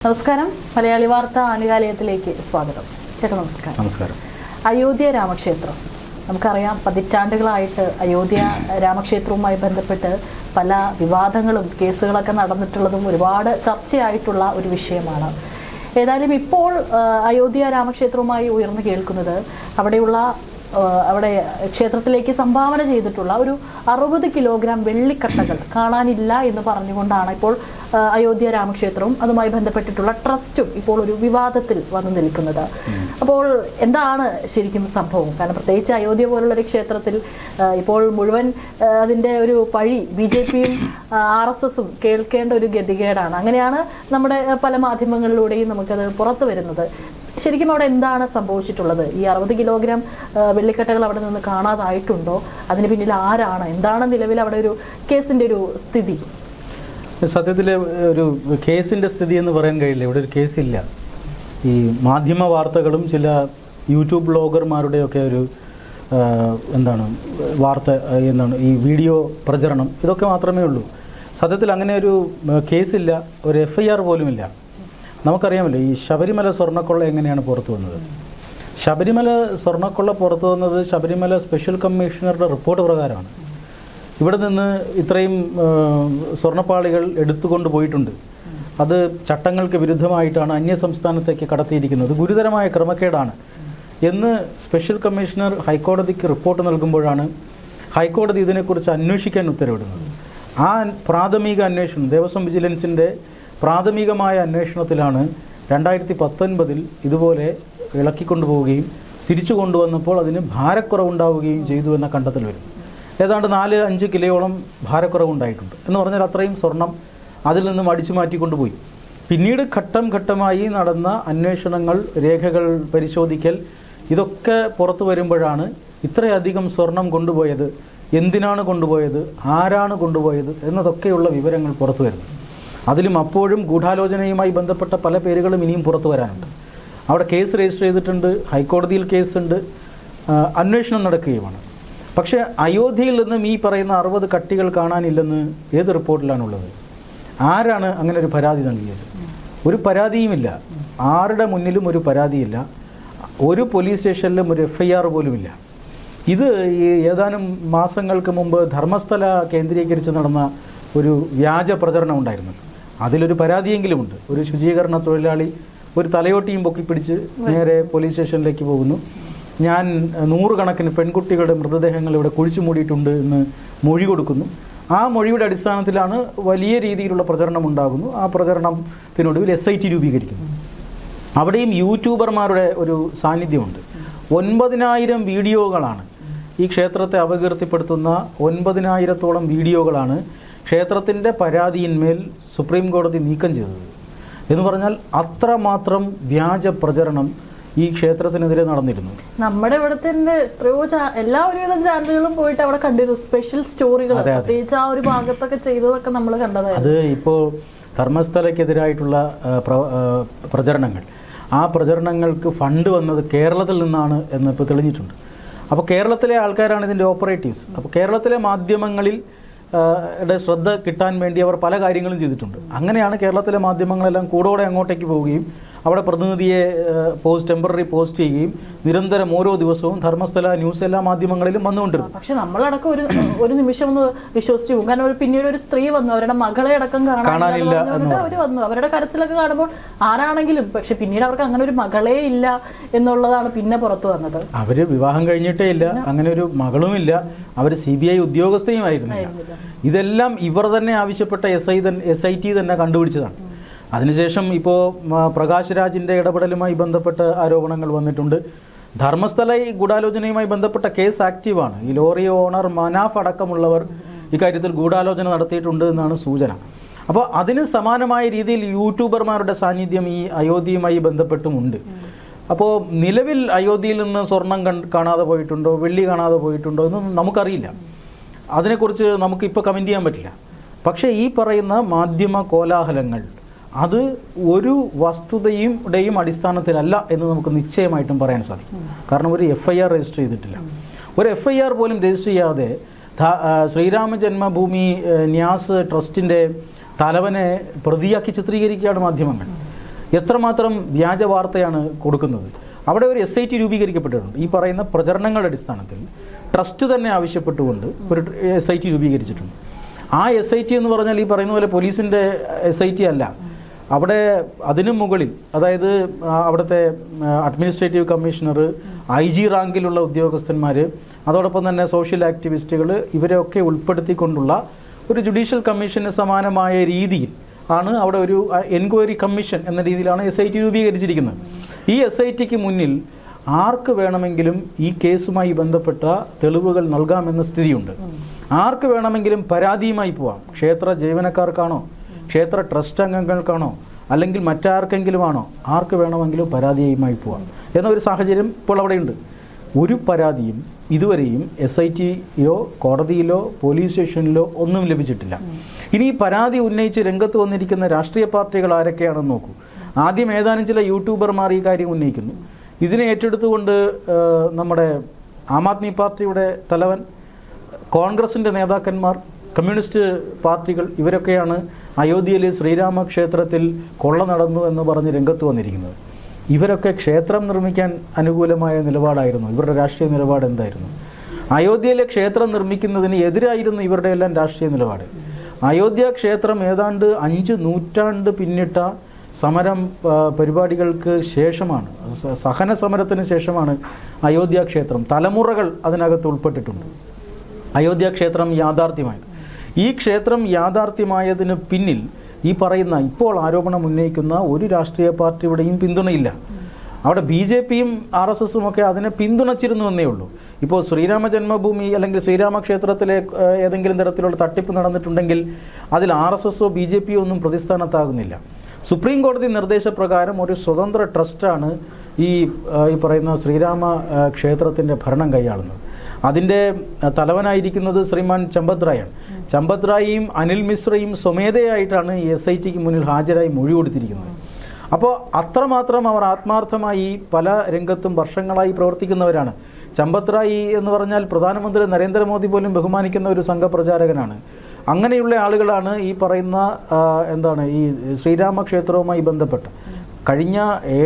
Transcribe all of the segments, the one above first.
നമസ്കാരം. മലയാളി വാർത്ത ആനുകാലികത്തിലേക്ക് സ്വാഗതം. ചേട്ടാ നമസ്കാരം. നമസ്കാരം. അയോധ്യ രാമക്ഷേത്രം നമുക്കറിയാം, പതിറ്റാണ്ടുകളായിട്ട് അയോധ്യ രാമക്ഷേത്രവുമായി ബന്ധപ്പെട്ട് പല വിവാദങ്ങളും കേസുകളൊക്കെ നടന്നിട്ടുള്ളതും ഒരുപാട് ചർച്ചയായിട്ടുള്ള ഒരു വിഷയമാണ്. ഏതായാലും ഇപ്പോൾ അയോധ്യ രാമക്ഷേത്രവുമായി ഉയർന്നു കേൾക്കുന്നത് അവിടെ ക്ഷേത്രത്തിലേക്ക് സംഭാവന ചെയ്തിട്ടുള്ള ഒരു 60 കിലോഗ്രാം വെള്ളിക്കട്ടകൾ കാണാനില്ല എന്ന് പറഞ്ഞുകൊണ്ടാണ് ഇപ്പോൾ അയോധ്യ രാമക്ഷേത്രവും അതുമായി ബന്ധപ്പെട്ടിട്ടുള്ള ട്രസ്റ്റും ഇപ്പോൾ ഒരു വിവാദത്തിൽ വന്നു നിൽക്കുന്നത്. അപ്പോൾ എന്താണ് ശരിക്കും സംഭവം? കാരണം പ്രത്യേകിച്ച് അയോധ്യ പോലുള്ളൊരു ക്ഷേത്രത്തിൽ ഇപ്പോൾ മുഴുവൻ അതിൻ്റെ ഒരു പഴി BJPയും RSSും കേൾക്കേണ്ട ഒരു ഗതികേടാണ്. അങ്ങനെയാണ് നമ്മുടെ പല മാധ്യമങ്ങളിലൂടെയും നമുക്കത് പുറത്തു വരുന്നത്. ശരിക്കും അവിടെ എന്താണ് സംഭവിച്ചിട്ടുള്ളത്? ഈ 60 കിലോഗ്രാം വെള്ളിക്കട്ടകൾ അവിടെ നിന്ന് കാണാതായിട്ടുണ്ടോ? അതിന് പിന്നിൽ ആരാണ്? എന്താണ് നിലവിൽ അവിടെ ഒരു കേസിൻ്റെ ഒരു സ്ഥിതി? സത്യത്തിൽ ഒരു കേസിൻ്റെ സ്ഥിതി എന്ന് പറയാൻ കഴിയില്ല. ഇവിടെ ഒരു കേസില്ല. ഈ മാധ്യമ വാർത്തകളും ചില യൂട്യൂബ് ബ്ലോഗർമാരുടെയൊക്കെ ഒരു ഈ വീഡിയോ പ്രചരണം, ഇതൊക്കെ മാത്രമേ ഉള്ളൂ. സത്യത്തിൽ അങ്ങനെ ഒരു കേസില്ല, ഒരു FIR പോലുമില്ല. നമുക്കറിയാമല്ലോ ഈ ശബരിമല സ്വർണ്ണക്കൊള്ള എങ്ങനെയാണ് പുറത്തു വന്നത്. ശബരിമല സ്വർണ്ണക്കൊള്ള പുറത്തു വന്നത് ശബരിമല സ്പെഷ്യൽ കമ്മീഷണറുടെ റിപ്പോർട്ട് പ്രകാരമാണ്. ഇവിടെ നിന്ന് ഇത്രയും സ്വർണ്ണപ്പാളികൾ എടുത്തുകൊണ്ട് പോയിട്ടുണ്ട്. അത് ചട്ടങ്ങൾക്ക് വിരുദ്ധമായിട്ടാണ് അന്യ സംസ്ഥാനത്തേക്ക് കടത്തിയിരിക്കുന്നത്, ഗുരുതരമായ ക്രമക്കേടാണ് എന്ന് സ്പെഷ്യൽ കമ്മീഷണർ ഹൈക്കോടതിക്ക് റിപ്പോർട്ട് നൽകുമ്പോഴാണ് ഹൈക്കോടതി ഇതിനെക്കുറിച്ച് അന്വേഷിക്കാൻ ഉത്തരവിടുന്നത്. ആ പ്രാഥമിക അന്വേഷണം, ദേവസ്വം വിജിലൻസിൻ്റെ പ്രാഥമികമായ അന്വേഷണത്തിലാണ് 2019 ഇതുപോലെ ഇളക്കിക്കൊണ്ടുപോവുകയും തിരിച്ചു കൊണ്ടുവന്നപ്പോൾ അതിന് ഭാരക്കുറവുണ്ടാവുകയും ചെയ്തു എന്ന കണ്ടെത്തൽ വരും. ഏതാണ്ട് 4-5 കിലോയോളം ഭാരക്കുറവുണ്ടായിട്ടുണ്ട് എന്ന് പറഞ്ഞാൽ അത്രയും സ്വർണം അതിൽ നിന്നും അടിച്ചു മാറ്റിക്കൊണ്ടുപോയി. പിന്നീട് ഘട്ടം ഘട്ടമായി നടന്ന അന്വേഷണങ്ങൾ, രേഖകൾ പരിശോധിക്കൽ, ഇതൊക്കെ പുറത്തു വരുമ്പോഴാണ് ഇത്രയധികം സ്വർണം കൊണ്ടുപോയത്, എന്തിനാണ് കൊണ്ടുപോയത്, ആരാണ് കൊണ്ടുപോയത് എന്നതൊക്കെയുള്ള വിവരങ്ങൾ പുറത്തു വരുന്നത്. അതിലും അപ്പോഴും ഗൂഢാലോചനയുമായി ബന്ധപ്പെട്ട പല പേരുകളും ഇനിയും പുറത്തു വരാനുണ്ട്. അവിടെ കേസ് രജിസ്റ്റർ ചെയ്തിട്ടുണ്ട്, ഹൈക്കോടതിയിൽ കേസുണ്ട്, അന്വേഷണം നടക്കുകയുമാണ്. പക്ഷേ അയോധ്യയിൽ നിന്നും ഈ പറയുന്ന 60 കട്ടികൾ കാണാനില്ലെന്ന് ഏത് റിപ്പോർട്ടിലാണുള്ളത്? ആരാണ് അങ്ങനെ ഒരു പരാതി നൽകിയത്? ഒരു പരാതിയുമില്ല. ആരുടെ മുന്നിലും ഒരു പരാതിയില്ല. ഒരു പോലീസ് സ്റ്റേഷനിലും ഒരു FIR പോലുമില്ല. ഇത് ഈ ഏതാനും മാസങ്ങൾക്ക് മുമ്പ് ധർമ്മസ്ഥല കേന്ദ്രീകരിച്ച് നടന്ന ഒരു വ്യാജ പ്രചരണം ഉണ്ടായിരുന്നു. അതിലൊരു പരാതിയെങ്കിലുമുണ്ട്. ഒരു ശുചീകരണ തൊഴിലാളി ഒരു തലയോട്ടിയും പൊക്കിപ്പിടിച്ച് നേരെ പോലീസ് സ്റ്റേഷനിലേക്ക് പോകുന്നു. ഞാൻ 100 കണക്കിന് പെൺകുട്ടികളുടെ മൃതദേഹങ്ങൾ ഇവിടെ കുഴിച്ചു മൂടിയിട്ടുണ്ട് എന്ന് മൊഴി കൊടുക്കുന്നു. ആ മൊഴിയുടെ അടിസ്ഥാനത്തിലാണ് വലിയ രീതിയിലുള്ള പ്രചരണം ഉണ്ടാകുന്നു. ആ പ്രചരണത്തിനൊടുവിൽ SIT രൂപീകരിക്കുന്നു. അവിടെയും യൂട്യൂബർമാരുടെ ഒരു സാന്നിധ്യമുണ്ട്. 9000 വീഡിയോകളാണ് ഈ ക്ഷേത്രത്തെ അപകീർത്തിപ്പെടുത്തുന്ന 9000-ഓളം വീഡിയോകളാണ് ക്ഷേത്രത്തിൻ്റെ പരാതിയിന്മേൽ സുപ്രീം കോടതി നീക്കം ചെയ്തത്. എന്ന് പറഞ്ഞാൽ അത്രമാത്രം വ്യാജ പ്രചരണം ഈ ക്ഷേത്രത്തിനെതിരെ നടന്നിരുന്നു. നമ്മുടെ ഇവിടുത്തെ എത്രയോ എല്ലാ ഒരുവിധം ചാനലുകളും പോയിട്ട് അവിടെ കണ്ടിരുന്നു സ്പെഷ്യൽ സ്റ്റോറികൾ, പ്രത്യേകിച്ച് ആ ഒരു ഭാഗത്തൊക്കെ ചെയ്തതൊക്കെ നമ്മൾ കണ്ടത്. അത് ഇപ്പോൾ ധർമ്മസ്ഥലയ്ക്കെതിരായിട്ടുള്ള പ്രചരണങ്ങൾ, ആ പ്രചരണങ്ങൾക്ക് ഫണ്ട് വന്നത് കേരളത്തിൽ നിന്നാണ് എന്ന് ഇപ്പോൾ തെളിഞ്ഞിട്ടുണ്ട്. അപ്പോൾ കേരളത്തിലെ ആൾക്കാരാണ് ഇതിൻ്റെ ഓപ്പറേറ്റീവ്സ്. അപ്പോൾ കേരളത്തിലെ മാധ്യമങ്ങളിൽ ശ്രദ്ധ കിട്ടാൻ വേണ്ടി അവർ പല കാര്യങ്ങളും ചെയ്തിട്ടുണ്ട്. അങ്ങനെയാണ് കേരളത്തിലെ മാധ്യമങ്ങളെല്ലാം കൂടോടെ അങ്ങോട്ടേക്ക് പോവുകയും അവിടെ പ്രതിനിധിയെ ടെമ്പററി പോസ്റ്റ് ചെയ്യുകയും നിരന്തരം ഓരോ ദിവസവും ധർമ്മസ്ഥല ന്യൂസ് എല്ലാ മാധ്യമങ്ങളിലും വന്നുകൊണ്ടിരുന്നു. പക്ഷെ നമ്മളടക്കം ഒരു നിമിഷം ഒന്ന് വിശ്വസിച്ചു പോകും. കാരണം പിന്നീട് ഒരു സ്ത്രീ വന്നു, അവരുടെ മകളെ അടക്കം കാണാനില്ല, അവർ വന്നു, അവരുടെ കരച്ചിലൊക്കെ കാണുമ്പോൾ ആരാണെങ്കിലും. പക്ഷെ പിന്നീട് അവർക്ക് അങ്ങനെ ഒരു മകളെ ഇല്ല എന്നുള്ളതാണ് പിന്നെ പുറത്തു വന്നത്. അവര് വിവാഹം കഴിഞ്ഞിട്ടേ ഇല്ല, അങ്ങനെ ഒരു മകളുമില്ല, അവർ CBI ഉദ്യോഗസ്ഥയുമായിരുന്നില്ല. ഇതെല്ലാം ഇവർ തന്നെ ആവശ്യപ്പെട്ട SIT തന്നെ കണ്ടുപിടിച്ചതാണ്. അതിനുശേഷം ഇപ്പോൾ പ്രകാശ് രാജിൻ്റെ ഇടപെടലുമായി ബന്ധപ്പെട്ട് ആരോപണങ്ങൾ വന്നിട്ടുണ്ട്. ധർമ്മസ്ഥല ഈ ഗൂഢാലോചനയുമായി ബന്ധപ്പെട്ട കേസ് ആക്റ്റീവാണ്. ഈ ലോറി ഓണർ മനാഫ് അടക്കമുള്ളവർ ഇക്കാര്യത്തിൽ ഗൂഢാലോചന നടത്തിയിട്ടുണ്ട് എന്നാണ് സൂചന. അപ്പോൾ അതിന് സമാനമായ രീതിയിൽ യൂട്യൂബർമാരുടെ സാന്നിധ്യം ഈ അയോധ്യയുമായി ബന്ധപ്പെട്ടുമുണ്ട്. അപ്പോൾ നിലവിൽ അയോധ്യയിൽ നിന്ന് സ്വർണം കാണാതെ പോയിട്ടുണ്ടോ, വെള്ളി കാണാതെ പോയിട്ടുണ്ടോ എന്നൊന്നും നമുക്കറിയില്ല. അതിനെക്കുറിച്ച് നമുക്കിപ്പോൾ കമൻറ്റ് ചെയ്യാൻ പറ്റില്ല. പക്ഷേ ഈ പറയുന്ന മാധ്യമ കോലാഹലങ്ങൾ അത് ഒരു വസ്തുതയുടെയും അടിസ്ഥാനത്തിലല്ല എന്ന് നമുക്ക് നിശ്ചയമായിട്ടും പറയാൻ സാധിക്കും. കാരണം ഒരു FIR രജിസ്റ്റർ ചെയ്തിട്ടില്ല. ഒരു FIR പോലും രജിസ്റ്റർ ചെയ്യാതെ ശ്രീരാമ ജന്മഭൂമി ന്യാസ് ട്രസ്റ്റിൻ്റെ തലവനെ പ്രതിയാക്കി ചിത്രീകരിക്കുകയാണ് മാധ്യമങ്ങൾ. എത്രമാത്രം വ്യാജ വാർത്തയാണ് കൊടുക്കുന്നത്. അവിടെ ഒരു SIT രൂപീകരിക്കപ്പെട്ടിട്ടുണ്ട്. ഈ പറയുന്ന പ്രചരണങ്ങളുടെ അടിസ്ഥാനത്തിൽ ട്രസ്റ്റ് തന്നെ ആവശ്യപ്പെട്ടുകൊണ്ട് ഒരു SIT രൂപീകരിച്ചിട്ടുണ്ട്. ആ SIT എന്ന് പറഞ്ഞാൽ ഈ പറയുന്ന പോലെ പോലീസിൻ്റെ SIT അല്ല. അവിടെ അതിനു മുകളിൽ, അതായത് അവിടുത്തെ അഡ്മിനിസ്ട്രേറ്റീവ് കമ്മീഷണർ, IG റാങ്കിലുള്ള ഉദ്യോഗസ്ഥന്മാർ, അതോടൊപ്പം തന്നെ സോഷ്യൽ ആക്ടിവിസ്റ്റുകൾ, ഇവരെയൊക്കെ ഉൾപ്പെടുത്തിക്കൊണ്ടുള്ള ഒരു ജുഡീഷ്യൽ കമ്മീഷന് സമാനമായ രീതിയിൽ ആണ് അവിടെ ഒരു എൻക്വയറി കമ്മീഷൻ എന്ന രീതിയിലാണ് SIT രൂപീകരിച്ചിരിക്കുന്നത്. ഈ SITക്ക് മുന്നിൽ ആർക്ക് വേണമെങ്കിലും ഈ കേസുമായി ബന്ധപ്പെട്ട തെളിവുകൾ നൽകാമെന്ന സ്ഥിതിയുണ്ട്. ആർക്ക് വേണമെങ്കിലും പരാതിയുമായി പോവാം. ക്ഷേത്ര ജീവനക്കാർക്കാണോ, ക്ഷേത്ര ട്രസ്റ്റ് അംഗങ്ങൾക്കാണോ, അല്ലെങ്കിൽ മറ്റാർക്കെങ്കിലും ആണോ, ആർക്ക് വേണമെങ്കിലും പരാതിയുമായി പോവാം എന്നൊരു സാഹചര്യം ഇപ്പോൾ അവിടെയുണ്ട്. ഒരു പരാതിയും ഇതുവരെയും SITയോ കോടതിയിലോ പോലീസ് സ്റ്റേഷനിലോ ഒന്നും ലഭിച്ചിട്ടില്ല. ഇനി ഈ പരാതി ഉന്നയിച്ച് രംഗത്ത് വന്നിരിക്കുന്ന രാഷ്ട്രീയ പാർട്ടികൾ ആരൊക്കെയാണെന്ന് നോക്കൂ. ആദ്യം ഏതാനും ചില യൂട്യൂബർമാർ ഈ കാര്യം ഉന്നയിക്കുന്നു. ഇതിനെ ഏറ്റെടുത്തുകൊണ്ട് നമ്മുടെ ആം ആദ്മി പാർട്ടിയുടെ തലവൻ, കോൺഗ്രസിൻ്റെ നേതാക്കന്മാർ, കമ്മ്യൂണിസ്റ്റ് പാർട്ടികൾ, ഇവരൊക്കെയാണ് അയോധ്യയിലെ ശ്രീരാമക്ഷേത്രത്തിൽ കൊള്ള നടന്നു എന്ന് പറഞ്ഞ് രംഗത്ത് വന്നിരിക്കുന്നത്. ഇവരൊക്കെ ക്ഷേത്രം നിർമ്മിക്കാൻ അനുകൂലമായ നിലപാടായിരുന്നു. ഇവരുടെ രാഷ്ട്രീയ നിലപാട് എന്തായിരുന്നു? അയോധ്യയിലെ ക്ഷേത്രം നിർമ്മിക്കുന്നതിന് എതിരായിരുന്നു ഇവരുടെ എല്ലാം രാഷ്ട്രീയ നിലപാട്. അയോധ്യ ക്ഷേത്രം ഏതാണ്ട് 5 നൂറ്റാണ്ട് പിന്നിട്ട സമരം പരിപാടികൾക്ക് ശേഷമാണ്, സഹന സമരത്തിന് ശേഷമാണ് അയോധ്യ ക്ഷേത്രം, തലമുറകൾ അതിനകത്ത് ഉൾപ്പെട്ടിട്ടുണ്ട്, അയോധ്യ ക്ഷേത്രം യാഥാർത്ഥ്യമായത്. ഈ ക്ഷേത്രം യാഥാർത്ഥ്യമായതിന് പിന്നിൽ ഈ പറയുന്ന ഇപ്പോൾ ആരോപണം ഉന്നയിക്കുന്ന ഒരു രാഷ്ട്രീയ പാർട്ടിയുടെയും പിന്തുണയില്ല. അവിടെ BJPയും RSSും ഒക്കെ അതിനെ പിന്തുണച്ചിരുന്നു എന്നേ ഉള്ളൂ. ഇപ്പോൾ ശ്രീരാമ ജന്മഭൂമി അല്ലെങ്കിൽ ശ്രീരാമക്ഷേത്രത്തിലെ ഏതെങ്കിലും തരത്തിലുള്ള തട്ടിപ്പ് നടന്നിട്ടുണ്ടെങ്കിൽ അതിൽ RSSോ BJPയോ ഒന്നും പ്രതിസ്ഥാനത്താകുന്നില്ല. സുപ്രീം കോടതി നിർദ്ദേശപ്രകാരം ഒരു സ്വതന്ത്ര ട്രസ്റ്റാണ് ഈ പറയുന്ന ശ്രീരാമ ക്ഷേത്രത്തിൻ്റെ ഭരണം കൈയാളുന്നത്. അതിൻ്റെ തലവനായിരിക്കുന്നത് ശ്രീമാൻ ചമ്പത് റായാണ്. ചമ്പത് റായിയും അനിൽ മിശ്രയും സ്വമേധയായിട്ടാണ് ഈ SITക്ക് മുന്നിൽ ഹാജരായി മൊഴി കൊടുത്തിരിക്കുന്നത്. അപ്പോൾ അത്രമാത്രം അവർ ആത്മാർത്ഥമായി പല രംഗത്തും വർഷങ്ങളായി പ്രവർത്തിക്കുന്നവരാണ്. ചമ്പത് റായി എന്ന് പറഞ്ഞാൽ പ്രധാനമന്ത്രി നരേന്ദ്രമോദി പോലും ബഹുമാനിക്കുന്ന ഒരു സംഘപ്രചാരകനാണ്. അങ്ങനെയുള്ള ആളുകളാണ് ഈ പറയുന്ന ഈ ശ്രീരാമക്ഷേത്രവുമായി ബന്ധപ്പെട്ട് കഴിഞ്ഞ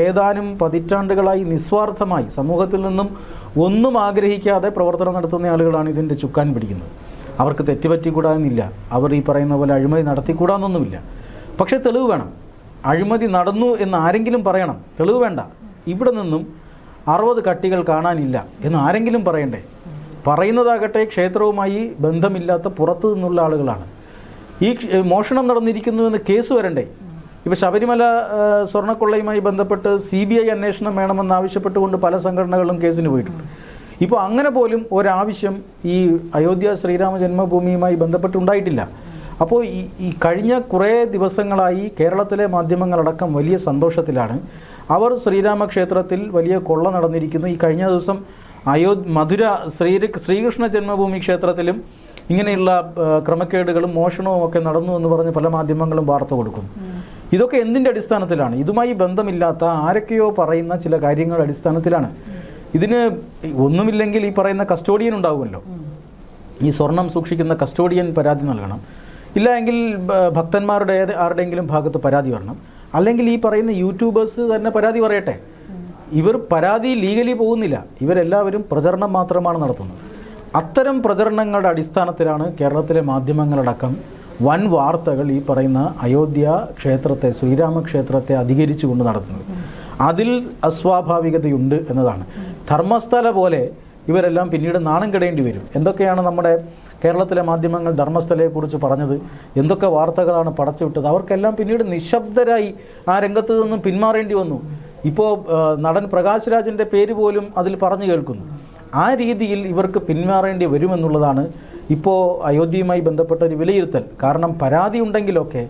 ഏതാനും പതിറ്റാണ്ടുകളായി നിസ്വാർത്ഥമായി സമൂഹത്തിൽ നിന്നും ഒന്നും ആഗ്രഹിക്കാതെ പ്രവർത്തനം നടത്തുന്ന ആളുകളാണ് ഇതിൻ്റെ ചുക്കാൻ പിടിക്കുന്നത്. അവർക്ക് തെറ്റുപറ്റിക്കൂടാന്നില്ല, അവർ ഈ പറയുന്ന പോലെ അഴിമതി നടത്തിക്കൂടാന്നൊന്നുമില്ല. പക്ഷേ തെളിവ് വേണം. അഴിമതി നടന്നു എന്ന് ആരെങ്കിലും പറയണം, തെളിവ് വേണ്ട. ഇവിടെ നിന്നും 60 കട്ടികൾ കാണാനില്ല എന്ന് ആരെങ്കിലും പറയണ്ടേ? പറയുന്നതാകട്ടെ ക്ഷേത്രവുമായി ബന്ധമില്ലാത്ത പുറത്തു നിന്നുള്ള ആളുകളാണ്. ഈ മോഷണം നടന്നിരിക്കുന്നുവെന്ന് കേസ് വരണ്ടേ? ഇപ്പോൾ ശബരിമല സ്വർണ്ണക്കൊള്ളയുമായി ബന്ധപ്പെട്ട് CBI അന്വേഷണം വേണമെന്നാവശ്യപ്പെട്ടുകൊണ്ട് പല സംഘടനകളും കേസിന് പോയിട്ടുണ്ട്. ഇപ്പോൾ അങ്ങനെ പോലും ഒരാവശ്യം ഈ അയോധ്യ ശ്രീരാമ ജന്മഭൂമിയുമായി ബന്ധപ്പെട്ടുണ്ടായിട്ടില്ല. അപ്പോൾ ഈ കഴിഞ്ഞ കുറേ ദിവസങ്ങളായി കേരളത്തിലെ മാധ്യമങ്ങളടക്കം വലിയ സന്തോഷത്തിലാണ്. അവർ ശ്രീരാമക്ഷേത്രത്തിൽ വലിയ കൊള്ള നടന്നിരിക്കുന്നു. ഈ കഴിഞ്ഞ ദിവസം മധുര ശ്രീകൃഷ്ണ ജന്മഭൂമി ക്ഷേത്രത്തിലും ഇങ്ങനെയുള്ള ക്രമക്കേടുകളും മോഷണവും ഒക്കെ നടന്നു എന്ന് പറഞ്ഞ് പല മാധ്യമങ്ങളും വാർത്ത കൊടുക്കുന്നു. ഇതൊക്കെ എന്തിൻ്റെ അടിസ്ഥാനത്തിലാണ്? ഇതുമായി ബന്ധമില്ലാത്ത ആരൊക്കെയോ പറയുന്ന ചില കാര്യങ്ങളുടെ അടിസ്ഥാനത്തിലാണ്. ഇതിന് ഒന്നുമില്ലെങ്കിൽ ഈ പറയുന്ന കസ്റ്റോഡിയൻ ഉണ്ടാവുമല്ലോ, ഈ സ്വർണം സൂക്ഷിക്കുന്ന കസ്റ്റോഡിയൻ പരാതി നൽകണം. ഇല്ല എങ്കിൽ ഭക്തന്മാരുടെ ആരുടെയെങ്കിലും ഭാഗത്ത് പരാതി വരണം. അല്ലെങ്കിൽ ഈ പറയുന്ന യൂട്യൂബേഴ്സ് തന്നെ പരാതി പറയട്ടെ. ഇവർ പരാതി ലീഗലി പോകുന്നില്ല, ഇവരെല്ലാവരും പ്രചരണം മാത്രമാണ് നടത്തുന്നത്. അത്തരം പ്രചരണങ്ങളുടെ അടിസ്ഥാനത്തിലാണ് കേരളത്തിലെ മാധ്യമങ്ങളടക്കം വൻ വാർത്തകൾ ഈ പറയുന്ന അയോധ്യ ക്ഷേത്രത്തെ, ശ്രീരാമക്ഷേത്രത്തെ അധികരിച്ചുകൊണ്ട് നടത്തുന്നത്. അതിൽ അസ്വാഭാവികതയുണ്ട് എന്നതാണ്. ധർമ്മസ്ഥല പോലെ ഇവരെല്ലാം പിന്നീട് നാണം കെടേണ്ടി വരും. എന്തൊക്കെയാണ് നമ്മുടെ കേരളത്തിലെ മാധ്യമങ്ങൾ ധർമ്മസ്ഥലയെക്കുറിച്ച് പറഞ്ഞത്, എന്തൊക്കെ വാർത്തകളാണ് പടച്ചുവിട്ടത്, അവർക്കെല്ലാം പിന്നീട് നിശബ്ദരായി ആ രംഗത്ത് നിന്നും പിന്മാറേണ്ടി വന്നു. ഇപ്പോൾ നടൻ പ്രകാശ് രാജിൻ്റെ പേര് പോലും അതിൽ പറഞ്ഞു കേൾക്കുന്നു. ആ രീതിയിൽ ഇവർക്ക് പിന്മാറേണ്ടി വരുമെന്നുള്ളതാണ് ഇപ്പോൾ അയോധ്യയുമായി ബന്ധപ്പെട്ട ഒരു വിലയിരുത്തൽ. കാരണം പരാതി ഉണ്ടെങ്കിലൊക്കെ,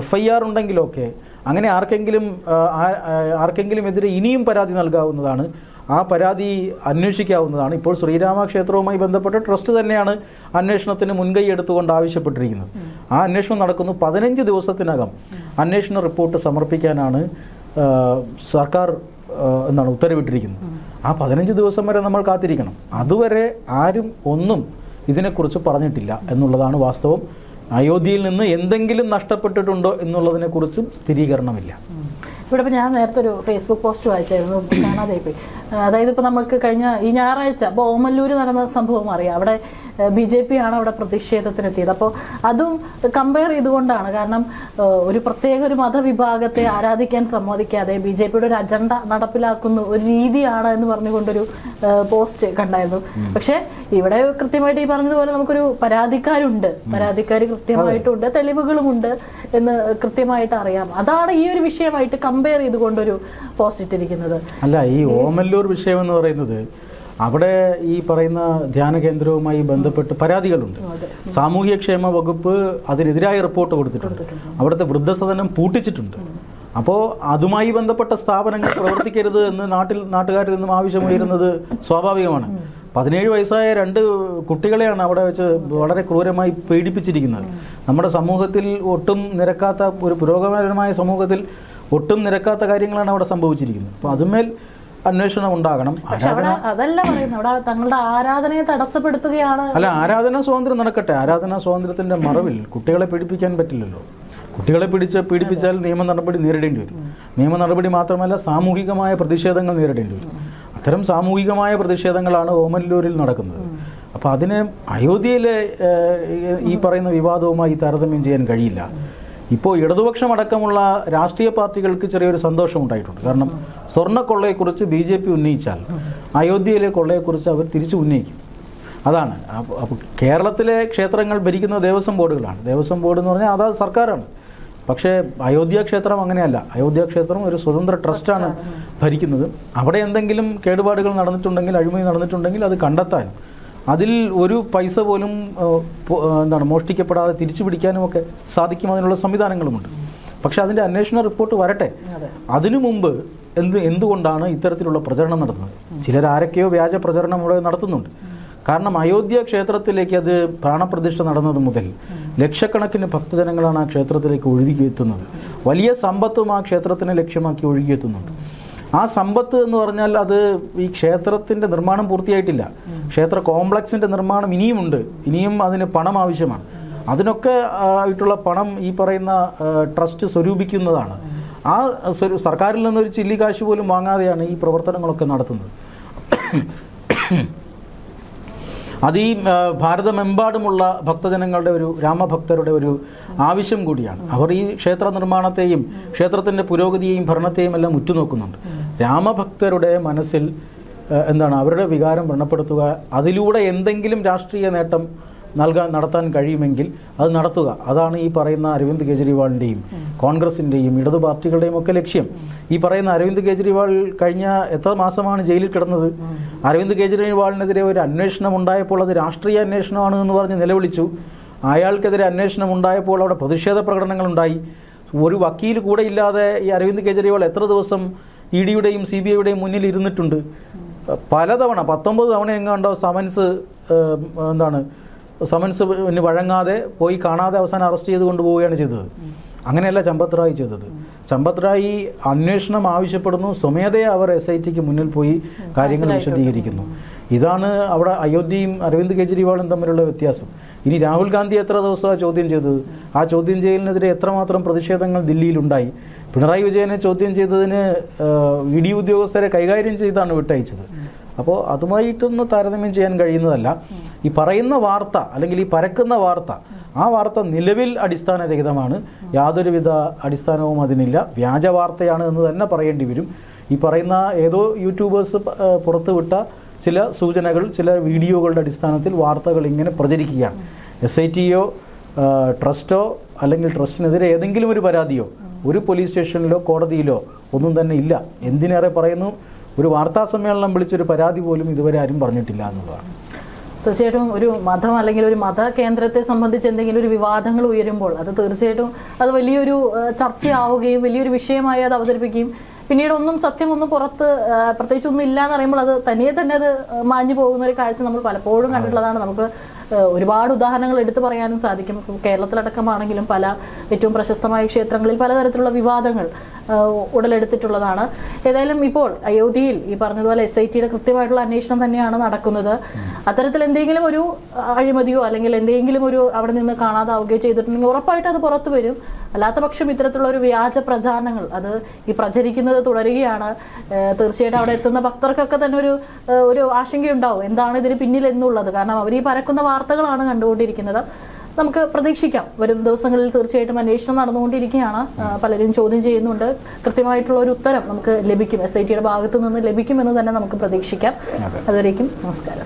FIR ഉണ്ടെങ്കിലൊക്കെ, അങ്ങനെ ആർക്കെങ്കിലും എതിരെ ഇനിയും പരാതി നൽകാവുന്നതാണ്, ആ പരാതി അന്വേഷിക്കാവുന്നതാണ്. ഇപ്പോൾ ശ്രീരാമക്ഷേത്രവുമായി ബന്ധപ്പെട്ട ട്രസ്റ്റ് തന്നെയാണ് അന്വേഷണത്തിന് മുൻകൈ എടുത്തുകൊണ്ട് ആവശ്യപ്പെട്ടിരിക്കുന്നത്. ആ അന്വേഷണം നടക്കുന്നു. 15 ദിവസത്തിനകം അന്വേഷണ റിപ്പോർട്ട് സമർപ്പിക്കാനാണ് സർക്കാർ ഉത്തരവിട്ടിരിക്കുന്നത്. ആ 15 ദിവസം വരെ നമ്മൾ കാത്തിരിക്കണം. അതുവരെ ആരും ഒന്നും ഇതിനെക്കുറിച്ച് പറഞ്ഞിട്ടില്ല എന്നുള്ളതാണ് വാസ്തവം. അയോധ്യയിൽ നിന്ന് എന്തെങ്കിലും നഷ്ടപ്പെട്ടിട്ടുണ്ടോ എന്നുള്ളതിനെക്കുറിച്ചും സ്ഥിരീകരണമില്ല. ഇവിടെ ഇപ്പോൾ ഞാൻ നേരത്തെ ഒരു ഫേസ്ബുക്ക് പോസ്റ്റ് വായിച്ചായിരുന്നു, കാണാതെ പോയി. അതായത് ഇപ്പോൾ നമുക്ക് കഴിഞ്ഞ ഈ ഞായറാഴ്ച ഇപ്പോൾ ഓമല്ലൂർ നടന്ന സംഭവം അറിയാം. അവിടെ BJP ആണ് അവിടെ പ്രതിഷേധത്തിനെത്തിയത്. അപ്പോൾ അതും കമ്പയർ ചെയ്തുകൊണ്ടാണ്. കാരണം ഒരു പ്രത്യേക ഒരു മതവിഭാഗത്തെ ആരാധിക്കാൻ സമ്മതിക്കാതെ BJPയുടെ ഒരു അജണ്ട നടപ്പിലാക്കുന്ന ഒരു രീതിയാണ് എന്ന് പറഞ്ഞുകൊണ്ടൊരു പോസ്റ്റ് കണ്ടായിരുന്നു. പക്ഷേ ഇവിടെ കൃത്യമായിട്ട് ഈ പറഞ്ഞതുപോലെ നമുക്കൊരു പരാതിക്കാരുണ്ട്, പരാതിക്കാർ കൃത്യമായിട്ടുണ്ട്, തെളിവുകളുമുണ്ട് എന്ന് കൃത്യമായിട്ട് അറിയാം. അതാണ് ഈ ഒരു വിഷയമായിട്ട് കമ്പയർ ചെയ്തുകൊണ്ടൊരു പോസ്റ്റ് ഇട്ടിരിക്കുന്നത്. അല്ല, ഈ ഓമല്ലൂർ വിഷയം എന്ന് പറയുന്നത് അവിടെ ഈ പറയുന്ന ധ്യാന കേന്ദ്രവുമായി ബന്ധപ്പെട്ട് പരാതികളുണ്ട്. സാമൂഹ്യക്ഷേമ വകുപ്പ് അതിനെതിരായ റിപ്പോർട്ട് കൊടുത്തിട്ടുണ്ട്. അവിടുത്തെ വൃദ്ധസദനം പൂട്ടിച്ചിട്ടുണ്ട്. അപ്പോൾ അതുമായി ബന്ധപ്പെട്ട സ്ഥാപനങ്ങൾ പ്രവർത്തിക്കരുത് എന്ന് നാട്ടുകാരിൽ നിന്നും ആവശ്യമുയരുന്നത് സ്വാഭാവികമാണ്. 17 വയസ്സായ 2 കുട്ടികളെയാണ് അവിടെ വെച്ച് വളരെ ക്രൂരമായി പീഡിപ്പിച്ചിരിക്കുന്നത്. നമ്മുടെ സമൂഹത്തിൽ ഒട്ടും നിരക്കാത്ത, ഒരു പുരോഗമനപരമായ സമൂഹത്തിൽ ഒട്ടും നിരക്കാത്ത കാര്യങ്ങളാണ് അവിടെ സംഭവിച്ചിരിക്കുന്നത്. അപ്പോൾ അതുമേൽ അന്വേഷണം ഉണ്ടാകണം. അതല്ല പറയുന്നത്, അവിടെ തങ്ങളുടെ ആരാധനയെ തടസ്സപ്പെടുത്തുകയാണ്. അല്ല, ആരാധനാ സ്വാതന്ത്ര്യം നടക്കട്ടെ. ആരാധനാ സ്വാതന്ത്ര്യത്തിന്റെ മറവിൽ കുട്ടികളെ പീഡിപ്പിക്കാൻ പറ്റില്ലല്ലോ. കുട്ടികളെ പീഡിപ്പിച്ചാൽ നിയമ നടപടി നേരിടേണ്ടി വരും. നിയമ നടപടി മാത്രമല്ല, സാമൂഹികമായ പ്രതിഷേധങ്ങൾ നേരിടേണ്ടി വരും. അത്തരം സാമൂഹികമായ പ്രതിഷേധങ്ങളാണ് ഓമല്ലൂരിൽ നടക്കുന്നത്. അപ്പോൾ അതിനെ അയോധ്യയിലെ ഈ പറയുന്ന വിവാദവുമായി താരതമ്യം ചെയ്യാൻ കഴിയില്ല. ഇപ്പോൾ ഇടതുപക്ഷം അടക്കമുള്ള രാഷ്ട്രീയ പാർട്ടികൾക്ക് ചെറിയൊരു സന്തോഷം ഉണ്ടായിട്ടുണ്ട്. കാരണം സ്വർണ്ണക്കൊള്ളയെക്കുറിച്ച് BJP ഉന്നയിച്ചാൽ അയോധ്യയിലെ കൊള്ളയെക്കുറിച്ച് അവർ തിരിച്ചു ഉന്നയിക്കും. അതാണ്. അപ്പോൾ കേരളത്തിലെ ക്ഷേത്രങ്ങൾ ഭരിക്കുന്ന ദേവസ്വം ബോർഡുകളാണ്. ദേവസ്വം ബോർഡ് എന്ന് പറഞ്ഞാൽ അതാ സർക്കാരാണ്. പക്ഷേ അയോധ്യ ക്ഷേത്രം അങ്ങനെയല്ല. അയോധ്യ ക്ഷേത്രം ഒരു സ്വതന്ത്ര ട്രസ്റ്റാണ് ഭരിക്കുന്നത്. അവിടെ എന്തെങ്കിലും കേടുപാടുകൾ നടന്നിട്ടുണ്ടെങ്കിൽ, അഴിമതി നടന്നിട്ടുണ്ടെങ്കിൽ അത് കണ്ടെത്താനും അതിൽ ഒരു പൈസ പോലും മോഷ്ടിക്കപ്പെടാതെ തിരിച്ചു പിടിക്കാനും ഒക്കെ സാധിക്കും. അതിനുള്ള സംവിധാനങ്ങളുമുണ്ട്. പക്ഷെ അതിൻ്റെ അന്വേഷണ റിപ്പോർട്ട് വരട്ടെ. അതിനു മുമ്പ് എന്തുകൊണ്ടാണ് ഇത്തരത്തിലുള്ള പ്രചരണം നടത്തുന്നത്? ചിലരാരൊക്കെയോ വ്യാജ പ്രചരണം ഇവിടെ നടത്തുന്നുണ്ട്. കാരണം അയോധ്യ ക്ഷേത്രത്തിലേക്ക് അത് പ്രാണപ്രതിഷ്ഠ നടന്നത് മുതൽ ലക്ഷക്കണക്കിന് ഭക്തജനങ്ങളാണ് ആ ക്ഷേത്രത്തിലേക്ക് ഒഴുകിയെത്തുന്നത്. വലിയ സമ്പത്തും ആ ക്ഷേത്രത്തിനെ ലക്ഷ്യമാക്കി ഒഴുകിയെത്തുന്നുണ്ട്. ആ സമ്പത്ത് എന്ന് പറഞ്ഞാൽ അത് ഈ ക്ഷേത്രത്തിൻ്റെ നിർമ്മാണം പൂർത്തിയായിട്ടില്ല. ക്ഷേത്ര കോംപ്ലക്സിൻ്റെ നിർമ്മാണം ഇനിയുമുണ്ട്. ഇനിയും അതിന് പണം ആവശ്യമാണ്. അതിനൊക്കെ ആയിട്ടുള്ള പണം ഈ പറയുന്ന ട്രസ്റ്റ് സ്വരൂപിക്കുന്നതാണ്. ആ സർക്കാരിൽ നിന്നൊരു ചില്ലി കാശ് പോലും വാങ്ങാതെയാണ് ഈ പ്രവർത്തനങ്ങളൊക്കെ നടത്തുന്നത്. അത് ഈ ഭാരതമെമ്പാടുമുള്ള ഭക്തജനങ്ങളുടെ ഒരു രാമഭക്തരുടെ ഒരു ആവശ്യം കൂടിയാണ്. അവർ ഈ ക്ഷേത്ര നിർമ്മാണത്തെയും ക്ഷേത്രത്തിൻ്റെ പുരോഗതിയെയും ഭരണത്തെയും എല്ലാം ഉറ്റുനോക്കുന്നുണ്ട്. രാമഭക്തരുടെ മനസ്സിൽ അവരുടെ വികാരം വ്രണപ്പെടുത്തുക, അതിലൂടെ എന്തെങ്കിലും രാഷ്ട്രീയ നേട്ടം നടത്താൻ കഴിയുമെങ്കിൽ അത് നടത്തുക. അതാണ് ഈ പറയുന്ന അരവിന്ദ് കെജ്രിവാളിൻ്റെയും കോൺഗ്രസിൻ്റെയും ഇടതു പാർട്ടികളുടെയും ഒക്കെ ലക്ഷ്യം. ഈ പറയുന്ന അരവിന്ദ് കെജ്രിവാൾ കഴിഞ്ഞ എത്ര മാസമാണ് ജയിലിൽ കിടന്നത്? അരവിന്ദ് കെജ്രിവാളിനെതിരെ ഒരു അന്വേഷണം ഉണ്ടായപ്പോൾ അത് രാഷ്ട്രീയ അന്വേഷണമാണ് എന്ന് പറഞ്ഞ് നിലവിളിച്ചു. അയാൾക്കെതിരെ അന്വേഷണം ഉണ്ടായപ്പോൾ അവിടെ പ്രതിഷേധ പ്രകടനങ്ങളുണ്ടായി. ഒരു വക്കീൽ കൂടെ ഇല്ലാതെ ഈ അരവിന്ദ് കെജ്രിവാൾ എത്ര ദിവസം EDയുടെയും CBIയുടെയും മുന്നിൽ ഇരുന്നിട്ടുണ്ട്? പലതവണ 19 തവണ എങ്ങാണ്ടോ സമൻസ് വഴങ്ങാതെ പോയി കാണാതെ അവസാനം അറസ്റ്റ് ചെയ്ത് കൊണ്ടുപോവുകയാണ് ചെയ്തത്. അങ്ങനെയല്ല ചമ്പത് റായ് ചെയ്തത്. ചമ്പത് റായ് അന്വേഷണം ആവശ്യപ്പെടുന്നു, സ്വമേധയാ അവർ SITക്ക് മുന്നിൽ പോയി കാര്യങ്ങൾ വിശദീകരിക്കുന്നു. ഇതാണ് അവിടെ അയോധ്യയും അരവിന്ദ് കെജ്രിവാളും തമ്മിലുള്ള വ്യത്യാസം. ഇനി രാഹുൽ ഗാന്ധി എത്ര ദിവസമാണ് ചോദ്യം ചെയ്തത്? ആ ചോദ്യം ചെയ്യലിനെതിരെ എത്രമാത്രം പ്രതിഷേധങ്ങൾ ദില്ലിയിലുണ്ടായി? പിണറായി വിജയനെ ചോദ്യം ചെയ്തതിന് ED ഉദ്യോഗസ്ഥരെ കൈകാര്യം ചെയ്താണ് വിട്ടയച്ചത്. അപ്പോൾ അതുമായിട്ടൊന്നും താരതമ്യം ചെയ്യാൻ കഴിയുന്നതല്ല. ഈ പറയുന്ന വാർത്ത അല്ലെങ്കിൽ ഈ പരക്കുന്ന വാർത്ത, ആ വാർത്ത നിലവിൽ അടിസ്ഥാനരഹിതമാണ്. യാതൊരുവിധ അടിസ്ഥാനവും അതിനില്ല. വ്യാജ വാർത്തയാണ് എന്ന് തന്നെ പറയേണ്ടി വരും. ഈ പറയുന്ന ഏതോ യൂട്യൂബേഴ്സ് പുറത്തുവിട്ട ചില സൂചനകൾ, ചില വീഡിയോകളുടെ അടിസ്ഥാനത്തിൽ വാർത്തകൾ ഇങ്ങനെ പ്രചരിക്കുകയാണ്. SITയോ ട്രസ്റ്റോ അല്ലെങ്കിൽ ട്രസ്റ്റിനെതിരെ ഏതെങ്കിലും ഒരു പരാതിയോ ഒരു പോലീസ് സ്റ്റേഷനിലോ കോടതിയിലോ ഒന്നും തന്നെ ഇല്ല. എന്തിനേറെ പറയുന്നു, ഒരു വാർത്താ സമ്മേളനം വിളിച്ചൊരു പരാതി പോലും ഇതുവരെ ആരും പറഞ്ഞിട്ടില്ല എന്നുള്ളതാണ്. തീർച്ചയായിട്ടും ഒരു മതം അല്ലെങ്കിൽ ഒരു മത കേന്ദ്രത്തെ സംബന്ധിച്ച് എന്തെങ്കിലും ഒരു വിവാദങ്ങൾ ഉയരുമ്പോൾ അത് തീർച്ചയായിട്ടും അത് വലിയൊരു ചർച്ചയാവുകയും വലിയൊരു വിഷയമായി അത് അവതരിപ്പിക്കുകയും പിന്നീട് സത്യമൊന്നും പുറത്ത് പ്രത്യേകിച്ച് ഒന്നും ഇല്ല എന്ന് പറയുമ്പോൾ അത് തനിയെ തന്നെ അത് മാഞ്ഞു പോകുന്ന ഒരു കാഴ്ച നമ്മൾ പലപ്പോഴും കണ്ടിട്ടുള്ളതാണ്. നമുക്ക് ഒരുപാട് ഉദാഹരണങ്ങൾ എടുത്തു പറയാനും സാധിക്കും. കേരളത്തിലടക്കമാണെങ്കിലും പല ഏറ്റവും പ്രശസ്തമായ ക്ഷേത്രങ്ങളിൽ പലതരത്തിലുള്ള വിവാദങ്ങൾ ഉടലെടുത്തിട്ടുള്ളതാണ്. ഏതായാലും ഇപ്പോൾ അയോധ്യയിൽ ഈ പറഞ്ഞതുപോലെ SITയുടെ കൃത്യമായിട്ടുള്ള അന്വേഷണം തന്നെയാണ് നടക്കുന്നത്. അത്തരത്തിൽ എന്തെങ്കിലും ഒരു അഴിമതിയോ അല്ലെങ്കിൽ എന്തെങ്കിലും ഒരു അവിടെ നിന്ന് കാണാതാവുകയോ ചെയ്തിട്ടുണ്ടെങ്കിൽ ഉറപ്പായിട്ട് അത് പുറത്തു വരും. അല്ലാത്ത പക്ഷം ഇത്തരത്തിലുള്ള ഒരു വ്യാജ പ്രചാരണങ്ങൾ അത് ഈ പ്രചരിക്കുന്നത് തുടരുകയാണ്. തീർച്ചയായിട്ടും അവിടെ എത്തുന്ന ഭക്തർക്കൊക്കെ തന്നെ ഒരു ആശങ്കയുണ്ടാവും എന്താണ് ഇതിന് പിന്നിൽ എന്നുള്ളത്. കാരണം അവർ ഈ പരക്കുന്ന വാർത്തകളാണ് കണ്ടുകൊണ്ടിരിക്കുന്നത്. നമുക്ക് പ്രതീക്ഷിക്കാം വരും ദിവസങ്ങളിൽ തീർച്ചയായിട്ടും അന്വേഷണം നടന്നുകൊണ്ടിരിക്കുകയാണ്. പലരും ചോദ്യം ചെയ്യുന്നുണ്ട്. കൃത്യമായിട്ടുള്ള ഒരു ഉത്തരം നമുക്ക് ലഭിക്കും, SITയുടെ ഭാഗത്തു നിന്ന് ലഭിക്കുമെന്ന് തന്നെ നമുക്ക് പ്രതീക്ഷിക്കാം. അതുവരേക്കും നമസ്കാരം.